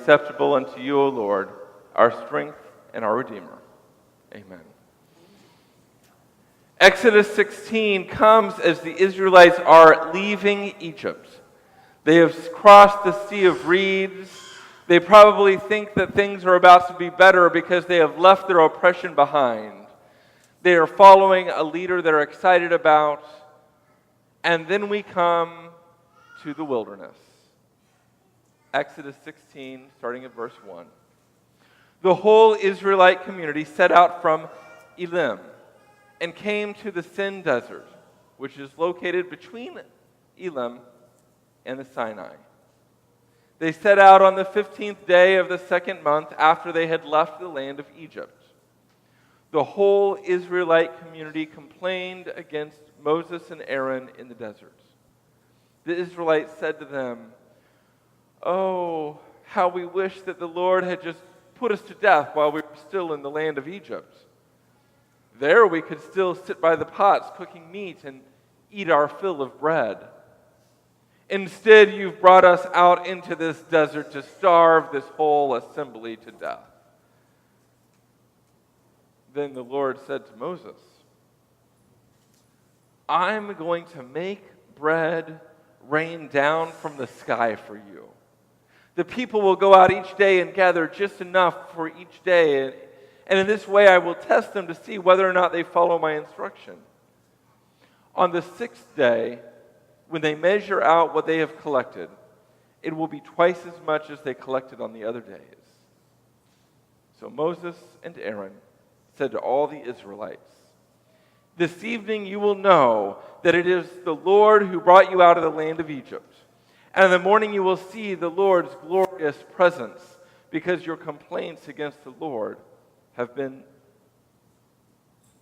acceptable unto you, O Lord, our strength and our Redeemer. Amen. Exodus 16 comes as the Israelites are leaving Egypt. They have crossed the Sea of Reeds. They probably think that things are about to be better because they have left their oppression behind. They are following a leader they're excited about. And then we come to the wilderness. Exodus 16, starting at verse 1. The whole Israelite community set out from Elim and came to the Sin Desert, which is located between Elim and the Sinai. They set out on the 15th day of the second month after they had left the land of Egypt. The whole Israelite community complained against Moses and Aaron in the desert. The Israelites said to them, "Oh, how we wish that the Lord had just put us to death while we were still in the land of Egypt. There we could still sit by the pots cooking meat and eat our fill of bread. Instead, you've brought us out into this desert to starve this whole assembly to death." Then the Lord said to Moses, "I'm going to make bread rain down from the sky for you. The people will go out each day and gather just enough for each day, and in this way I will test them to see whether or not they follow my instruction. On the sixth day, when they measure out what they have collected, it will be twice as much as they collected on the other days." So Moses and Aaron said to all the Israelites, "This evening you will know that it is the Lord who brought you out of the land of Egypt. And in the morning you will see the Lord's glorious presence, because your complaints against the Lord have been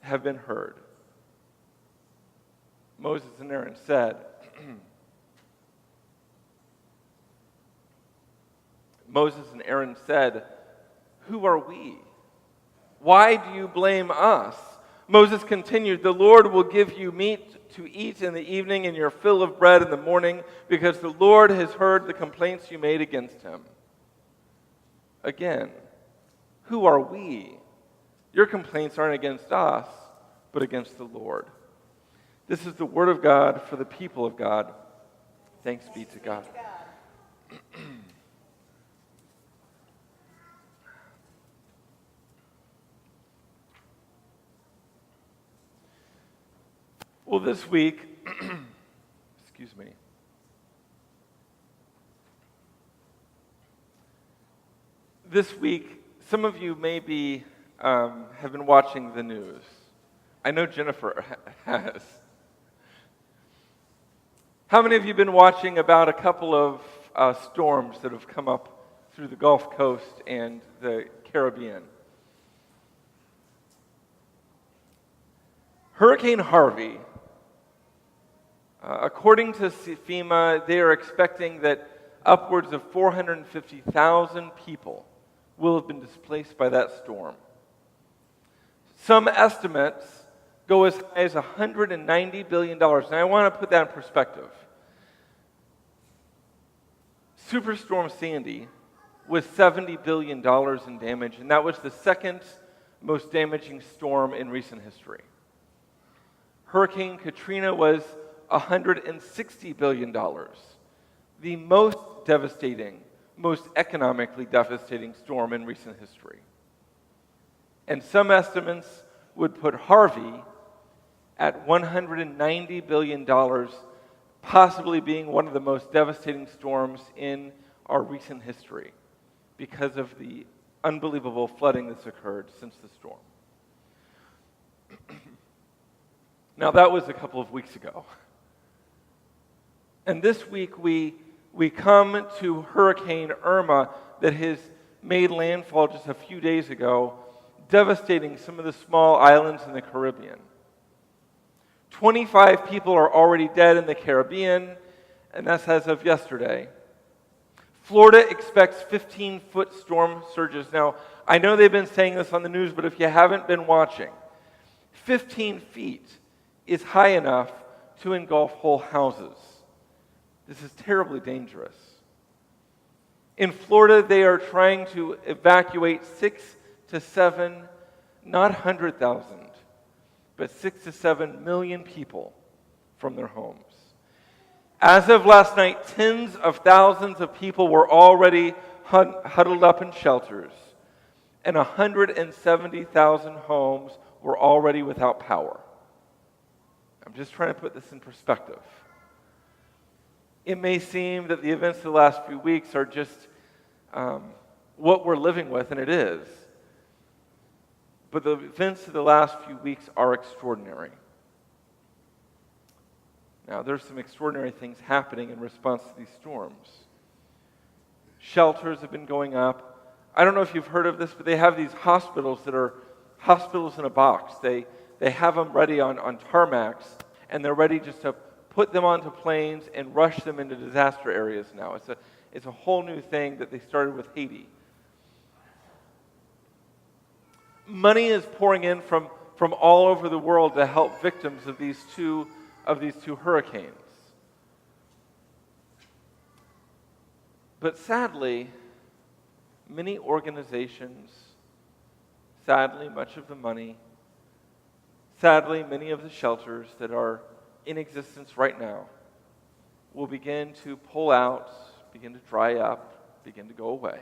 heard." Moses and Aaron said, "Who are we? Why do you blame us?" Moses continued, "The Lord will give you meat to eat in the evening and your fill of bread in the morning, because the Lord has heard the complaints you made against him." Again, "Who are we? Your complaints aren't against us, but against the Lord." This is the word of God for the people of God. Thanks be to God. Well, this week, excuse me. This week, some of you maybe have been watching the news. I know Jennifer has. How many of you have been watching about a couple of storms that have come up through the Gulf Coast and the Caribbean? Hurricane Harvey, according to FEMA, they are expecting that upwards of 450,000 people will have been displaced by that storm. Some estimates go as high as $190 billion. And I want to put that in perspective. Superstorm Sandy was $70 billion in damage, and that was the second most damaging storm in recent history. Hurricane Katrina was $160 billion, the most devastating, most economically devastating storm in recent history. And some estimates would put Harvey at $190 billion, possibly being one of the most devastating storms in our recent history because of the unbelievable flooding that's occurred since the storm. Now, that was a couple of weeks ago. And this week, we come to Hurricane Irma that has made landfall just a few days ago, devastating some of the small islands in the Caribbean. 25 people are already dead in the Caribbean, and that's as of yesterday. Florida expects 15-foot storm surges. Now, I know they've been saying this on the news, but if you haven't been watching, 15 feet is high enough to engulf whole houses. This is terribly dangerous. In Florida, they are trying to evacuate 6 to 7, not 100,000, but 6 to 7 million people from their homes. As of last night, tens of thousands of people were already huddled up in shelters, and 170,000 homes were already without power. I'm just trying to put this in perspective. It may seem that the events of the last few weeks are just what we're living with, and it is. But the events of the last few weeks are extraordinary. Now, there's some extraordinary things happening in response to these storms. Shelters have been going up. I don't know if you've heard of this, but they have these hospitals that are hospitals in a box. They have them ready on tarmacs, and they're ready just to put them onto planes and rush them into disaster areas now. It's a whole new thing that they started with Haiti. Money is pouring in from all over the world to help victims of these two hurricanes. But sadly, many organizations, sadly, much of the money, sadly, many of the shelters that are in existence right now will begin to pull out, begin to dry up, begin to go away.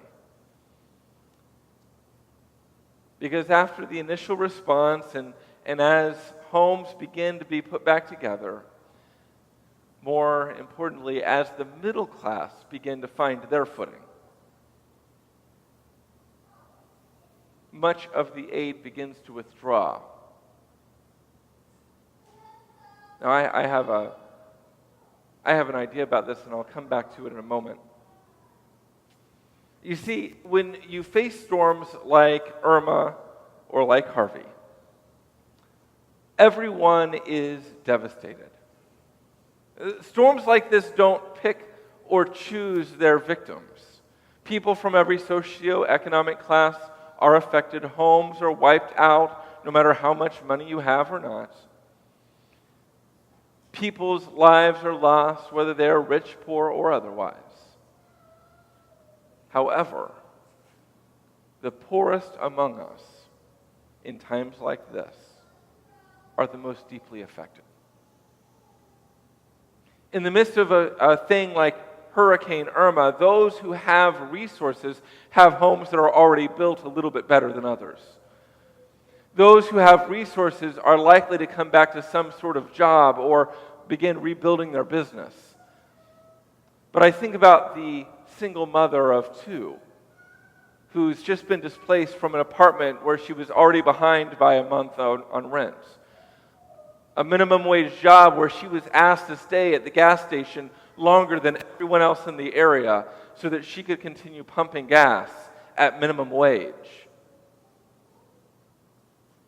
Because after the initial response and as homes begin to be put back together, more importantly, as the middle class begin to find their footing, much of the aid begins to withdraw. Now, I have an idea about this, and I'll come back to it in a moment. You see, when you face storms like Irma or like Harvey, everyone is devastated. Storms like this don't pick or choose their victims. People from every socioeconomic class are affected. Homes are wiped out, no matter how much money you have or not. People's lives are lost, whether they are rich, poor, or otherwise. However, the poorest among us in times like this are the most deeply affected. In the midst of a thing like Hurricane Irma, those who have resources have homes that are already built a little bit better than others. Those who have resources are likely to come back to some sort of job or begin rebuilding their business. But I think about the single mother of two who's just been displaced from an apartment where she was already behind by a month on rent. A minimum wage job where she was asked to stay at the gas station longer than everyone else in the area so that she could continue pumping gas at minimum wage,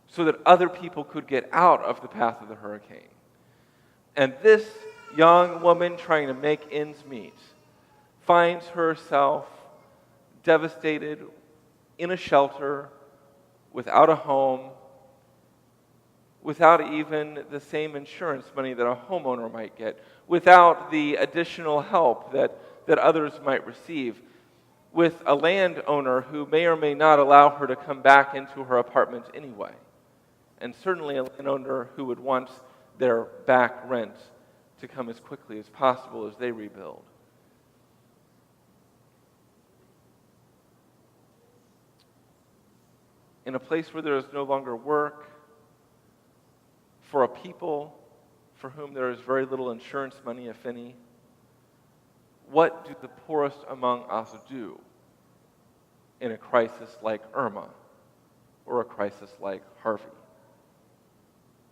so that other people could get out of the path of the hurricane. And this young woman trying to make ends meet finds herself devastated in a shelter, without a home, without even the same insurance money that a homeowner might get, without the additional help that others might receive, with a landowner who may or may not allow her to come back into her apartment anyway, and certainly a landowner who would want their back rent to come as quickly as possible as they rebuild. In a place where there is no longer work, for a people for whom there is very little insurance money, if any, what do the poorest among us do in a crisis like Irma or a crisis like Harvey?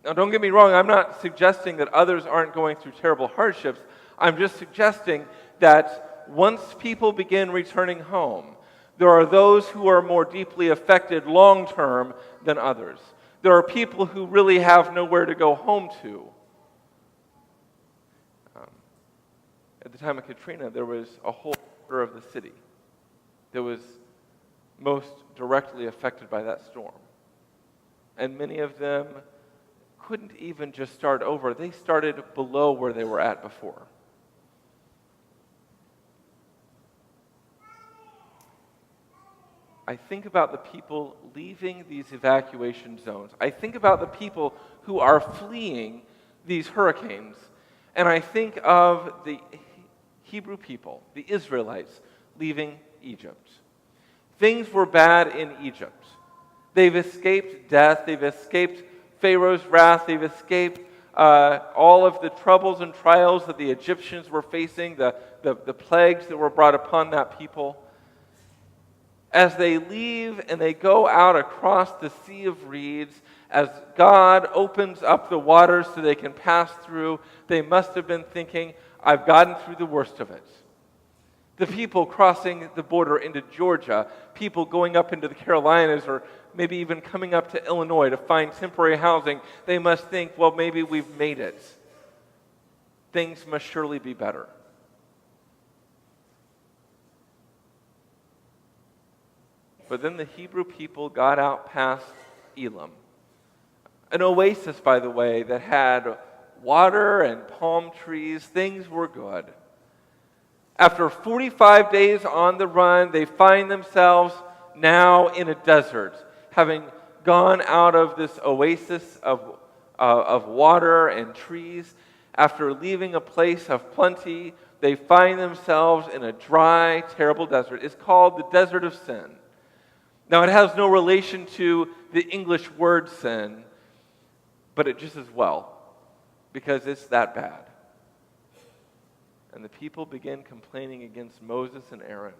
Now, don't get me wrong, I'm not suggesting that others aren't going through terrible hardships. I'm just suggesting that once people begin returning home, there are those who are more deeply affected long-term than others. There are people who really have nowhere to go home to. At the time of Katrina, there was a whole quarter of the city that was most directly affected by that storm. And many of them couldn't even just start over. They started below where they were at before. I think about the people leaving these evacuation zones. I think about the people who are fleeing these hurricanes. And I think of the Hebrew people, the Israelites, leaving Egypt. Things were bad in Egypt. They've escaped death. They've escaped Pharaoh's wrath. They've escaped all of the troubles and trials that the Egyptians were facing, the plagues that were brought upon that people. As they leave and they go out across the Sea of Reeds, as God opens up the waters so they can pass through, they must have been thinking, I've gotten through the worst of it. The people crossing the border into Georgia, people going up into the Carolinas, or maybe even coming up to Illinois to find temporary housing, they must think, well, maybe we've made it. Things must surely be better. But then the Hebrew people got out past Elim, an oasis, by the way, that had water and palm trees. Things were good. After 45 days on the run, they find themselves now in a desert, having gone out of this oasis of water and trees. After leaving a place of plenty, they find themselves in a dry, terrible desert. It's called the Desert of Sin. Now, it has no relation to the English word sin, but it just as well, because it's that bad. And the people begin complaining against Moses and Aaron.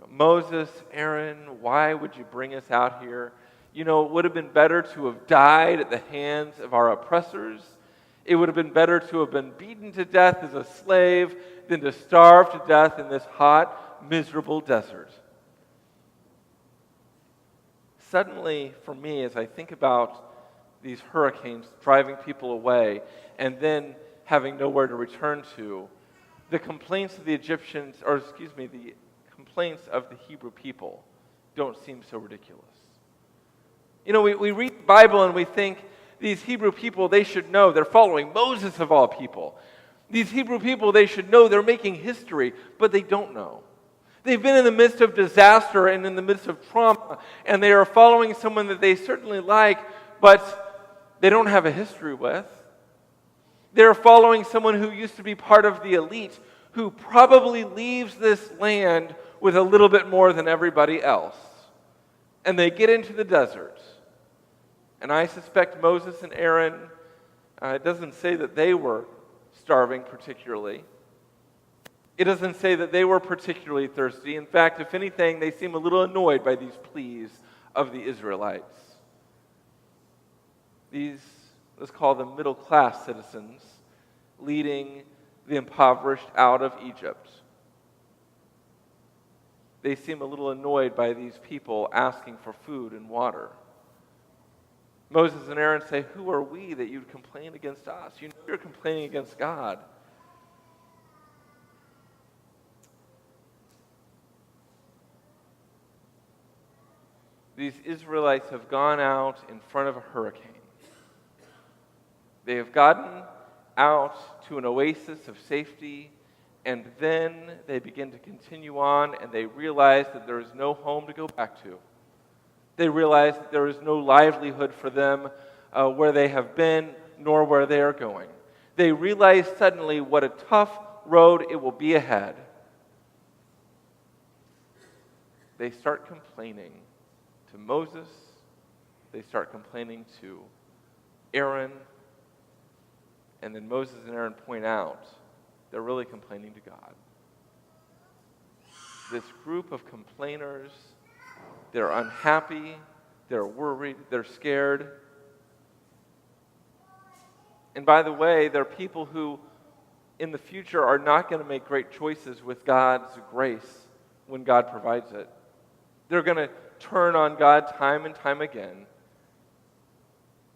Moses, Aaron, why would you bring us out here? It would have been better to have died at the hands of our oppressors. It would have been better to have been beaten to death as a slave than to starve to death in this hot, miserable desert. Suddenly, for me, as I think about these hurricanes driving people away and then having nowhere to return to, the complaints of the the complaints of the Hebrew people don't seem so ridiculous. We read the Bible and we think these Hebrew people, they should know they're following Moses of all people. These Hebrew people, they should know they're making history, but they don't know. They've been in the midst of disaster and in the midst of trauma, and they are following someone that they certainly like, but they don't have a history with. They're following someone who used to be part of the elite, who probably leaves this land with a little bit more than everybody else. And they get into the desert. And I suspect Moses and Aaron, it doesn't say that they were starving particularly. It doesn't say that they were particularly thirsty. In fact, if anything, they seem a little annoyed by these pleas of the Israelites. These, let's call them middle-class citizens, leading the impoverished out of Egypt. They seem a little annoyed by these people asking for food and water. Moses and Aaron say, who are we that you'd complain against us? You're complaining against God. These Israelites have gone out in front of a hurricane. They have gotten out to an oasis of safety, and then they begin to continue on, and they realize that there is no home to go back to. They realize that there is no livelihood for them where they have been, nor where they are going. They realize suddenly what a tough road it will be ahead. They start complaining to Moses. They start complaining to Aaron. And then Moses and Aaron point out they're really complaining to God. This group of complainers, they're unhappy, they're worried, they're scared. And by the way, they're people who in the future are not going to make great choices with God's grace when God provides it. They're going to turn on God time and time again.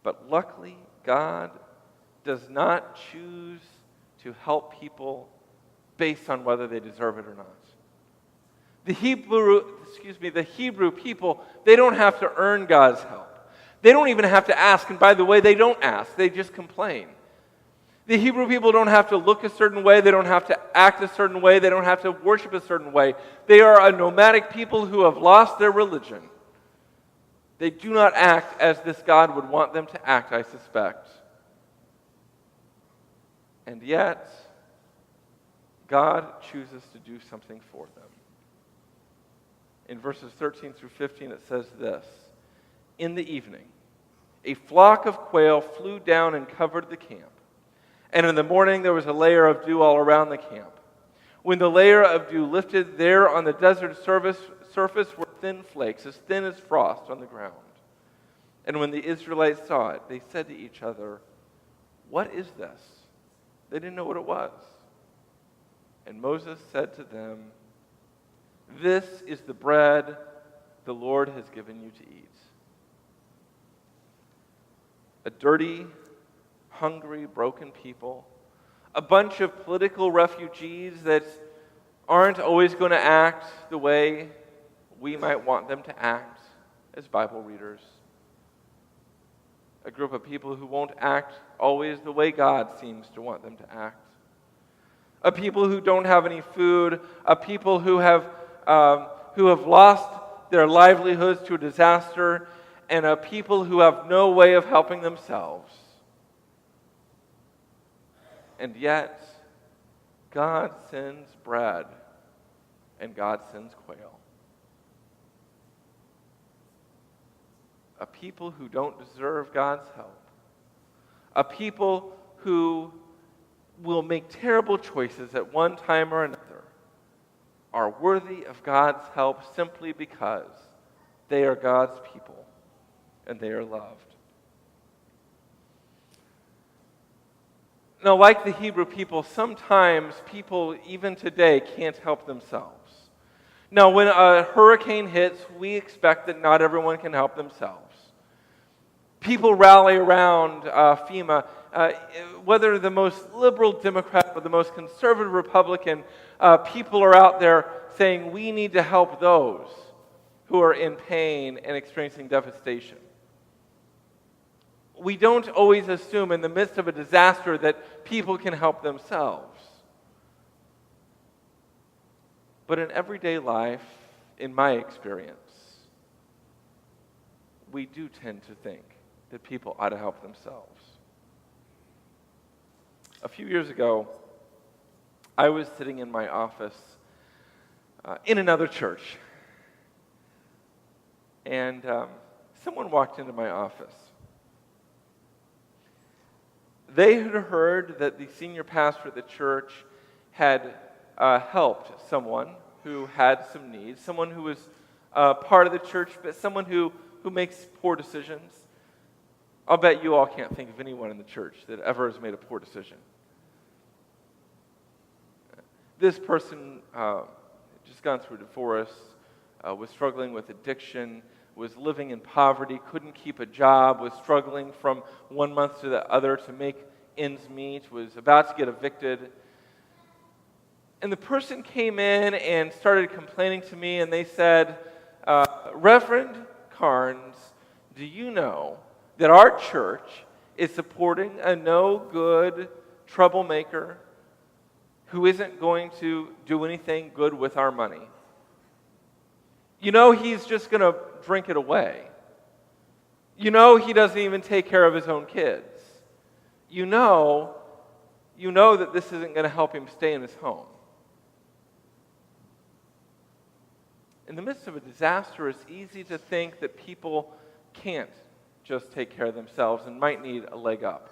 But luckily, God does not choose to help people based on whether they deserve it or not. The Hebrew people, they don't have to earn God's help. They don't even have to ask, and by the way, they don't ask. They just complain. The Hebrew people don't have to look a certain way. They don't have to act a certain way. They don't have to worship a certain way. They are a nomadic people who have lost their religion. They do not act as this God would want them to act, I suspect. And yet, God chooses to do something for them. In verses 13 through 15, it says this: "In the evening, a flock of quail flew down and covered the camp. And in the morning there was a layer of dew all around the camp. When the layer of dew lifted, there on the desert surface were thin flakes, as thin as frost on the ground. And when the Israelites saw it, they said to each other, 'What is this?' They didn't know what it was. And Moses said to them, 'This is the bread the Lord has given you to eat.'" A dirty, hungry, broken people, a bunch of political refugees that aren't always going to act the way we might want them to act as Bible readers. A group of people who won't act always the way God seems to want them to act. A people who don't have any food, a people who have lost their livelihoods to a disaster, and a people who have no way of helping themselves. And yet, God sends bread, and God sends quail. A people who don't deserve God's help. A people who will make terrible choices at one time or another are worthy of God's help simply because they are God's people and they are loved. Now, like the Hebrew people, sometimes people, even today, can't help themselves. Now, when a hurricane hits, we expect that not everyone can help themselves. People rally around FEMA, whether the most liberal Democrat or the most conservative Republican, people are out there saying we need to help those who are in pain and experiencing devastation. We don't always assume in the midst of a disaster that people can help themselves. But in everyday life, in my experience, we do tend to think that people ought to help themselves. A few years ago, I was sitting in my office in another church, and someone walked into my office. They had heard that the senior pastor at the church had helped someone who had some needs, someone who was part of the church, but someone who makes poor decisions. I'll bet you all can't think of anyone in the church that ever has made a poor decision. This person had just gone through a divorce, was struggling with addiction, was living in poverty, couldn't keep a job, was struggling from one month to the other to make ends meet, was about to get evicted. And the person came in and started complaining to me, and they said, "Reverend Carnes, do you know that our church is supporting a no-good troublemaker who isn't going to do anything good with our money? You know he's just going to drink it away. You know he doesn't even take care of his own kids. You know that this isn't going to help him stay in his home." In the midst of a disaster, it's easy to think that people can't just take care of themselves and might need a leg up.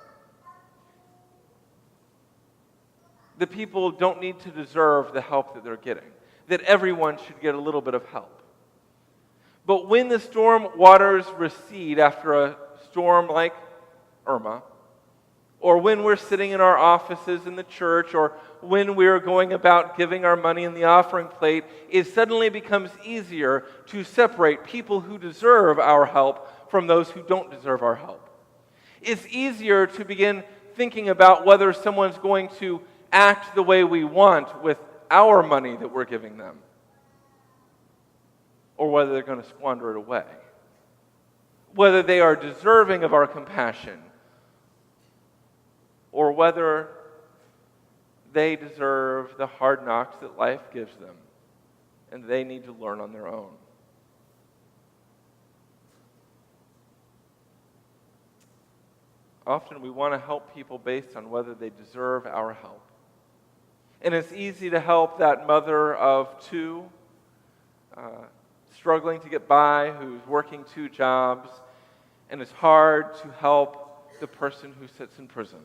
That people don't need to deserve the help that they're getting. That everyone should get a little bit of help. But when the storm waters recede after a storm like Irma, or when we're sitting in our offices in the church, or when we're going about giving our money in the offering plate, it suddenly becomes easier to separate people who deserve our help from those who don't deserve our help. It's easier to begin thinking about whether someone's going to act the way we want with our money that we're giving them, or whether they're going to squander it away. Whether they are deserving of our compassion, or whether they deserve the hard knocks that life gives them, and they need to learn on their own. Often we want to help people based on whether they deserve our help. And it's easy to help that mother of two, struggling to get by, who's working 2 jobs, and it's hard to help the person who sits in prison.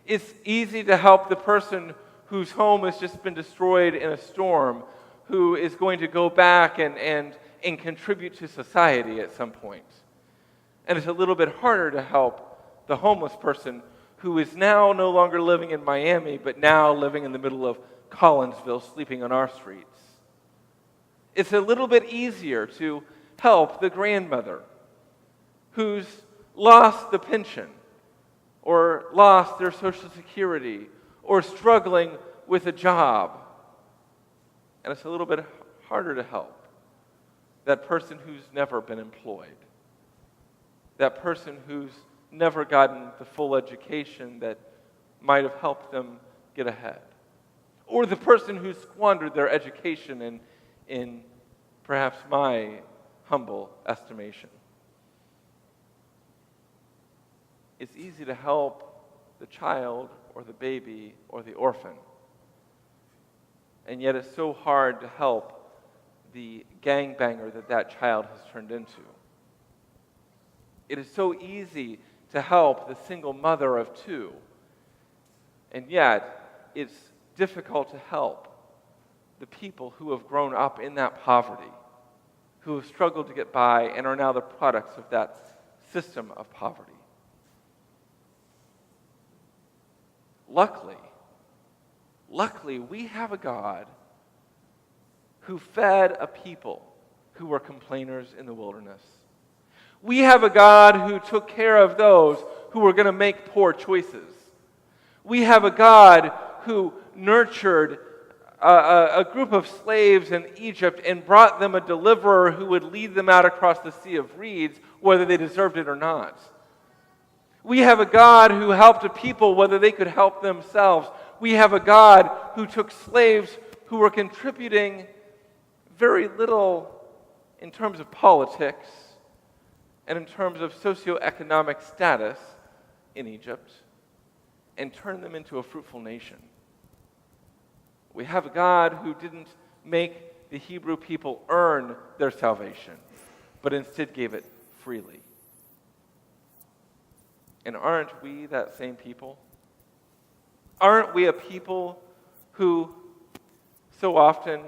It's easy to help the person whose home has just been destroyed in a storm, who is going to go back and contribute to society at some point. And it's a little bit harder to help the homeless person who is now no longer living in Miami, but now living in the middle of Collinsville, sleeping on our streets. It's a little bit easier to help the grandmother who's lost the pension, or lost their Social Security, or struggling with a job. And it's a little bit harder to help that person who's never been employed, that person who's never gotten the full education that might have helped them get ahead, or the person who squandered their education in perhaps my humble estimation. It's easy to help the child or the baby or the orphan, and yet it's so hard to help the gangbanger that child has turned into. It is so easy to help the single mother of 2, and yet it's difficult to help the people who have grown up in that poverty, who have struggled to get by and are now the products of that system of poverty. Luckily, we have a God who fed a people who were complainers in the wilderness. We have a God who took care of those who were going to make poor choices. We have a God who nurtured a group of slaves in Egypt and brought them a deliverer who would lead them out across the Sea of Reeds, whether they deserved it or not. We have a God who helped a people whether they could help themselves. We have a God who took slaves who were contributing very little in terms of politics and in terms of socioeconomic status in Egypt, and turned them into a fruitful nation. We have a God who didn't make the Hebrew people earn their salvation, but instead gave it freely. And aren't we that same people? Aren't we a people who so often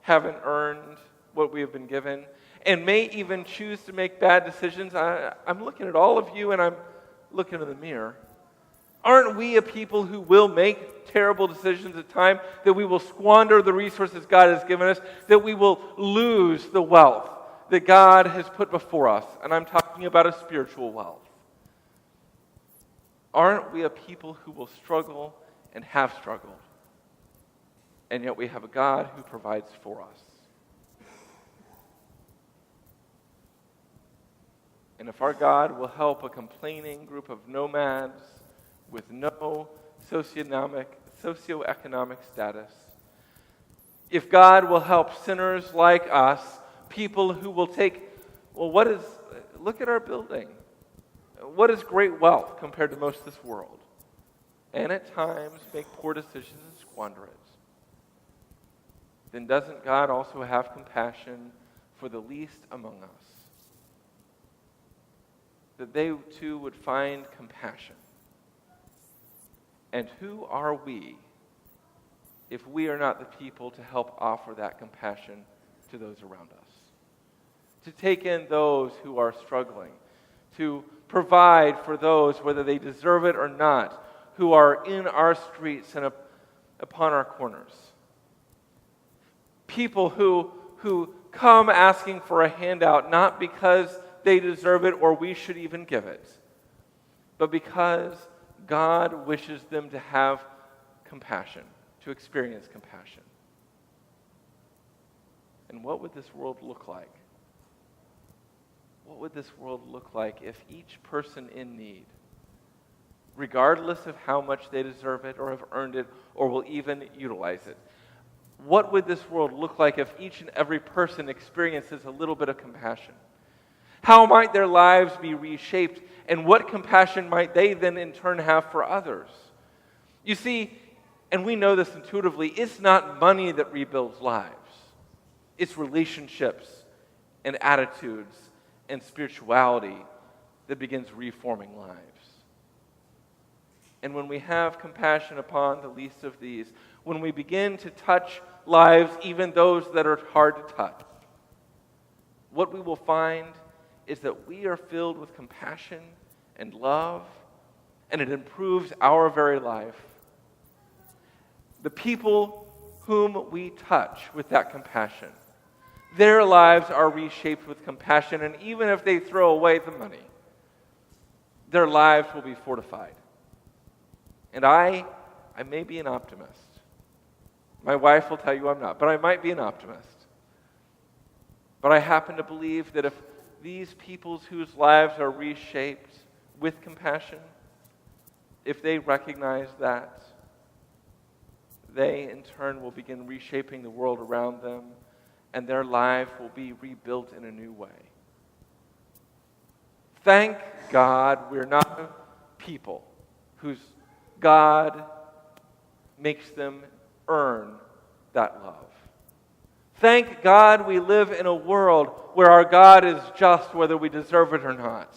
haven't earned what we have been given, and may even choose to make bad decisions? I'm looking at all of you, and I'm looking in the mirror. Aren't we a people who will make terrible decisions at times, that we will squander the resources God has given us, that we will lose the wealth that God has put before us? And I'm talking about a spiritual wealth. Aren't we a people who will struggle and have struggled? And yet we have a God who provides for us. And if our God will help a complaining group of nomads with no socioeconomic status, if God will help sinners like us, people who will look at our building. What is great wealth compared to most of this world? And at times make poor decisions and squander it. Then doesn't God also have compassion for the least among us? That they too would find compassion. And who are we if we are not the people to help offer that compassion to those around us? To take in those who are struggling, to provide for those, whether they deserve it or not, who are in our streets and upon our corners. People who come asking for a handout, not because they deserve it or we should even give it, but because God wishes them to have compassion, to experience compassion. And what would this world look like? What would this world look like if each person in need regardless of how much they deserve it or have earned it or will even utilize it. What would this world look like if each and every person experiences a little bit of compassion? How might their lives be reshaped, and what compassion might they then in turn have for others? You see, and we know this intuitively, it's not money that rebuilds lives. It's relationships and attitudes and spirituality that begins reforming lives. And when we have compassion upon the least of these, when we begin to touch lives, even those that are hard to touch, what we will find is that we are filled with compassion and love, and it improves our very life. The people whom we touch with that compassion, their lives are reshaped with compassion, and even if they throw away the money, their lives will be fortified. And I may be an optimist. My wife will tell you I'm not, but I might be an optimist. But I happen to believe that if these peoples whose lives are reshaped with compassion, if they recognize that, they in turn will begin reshaping the world around them, and their life will be rebuilt in a new way. Thank God we're not a people whose God makes them earn that love. Thank God we live in a world where our God is just whether we deserve it or not.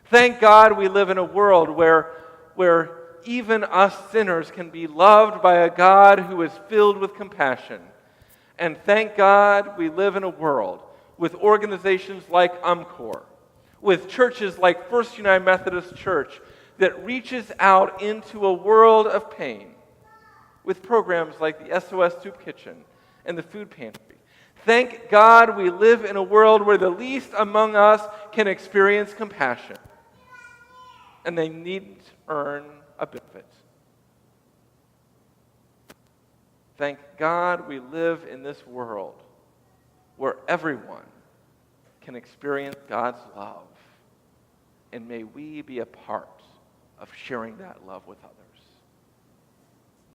Thank God we live in a world where even us sinners can be loved by a God who is filled with compassion. And thank God we live in a world with organizations like UMCOR, with churches like First United Methodist Church that reaches out into a world of pain, with programs like the SOS Soup Kitchen and the Food Pantry. Thank God we live in a world where the least among us can experience compassion, and they needn't earn a bit of it. Thank God we live in this world where everyone can experience God's love, and may we be a part of sharing that love with others.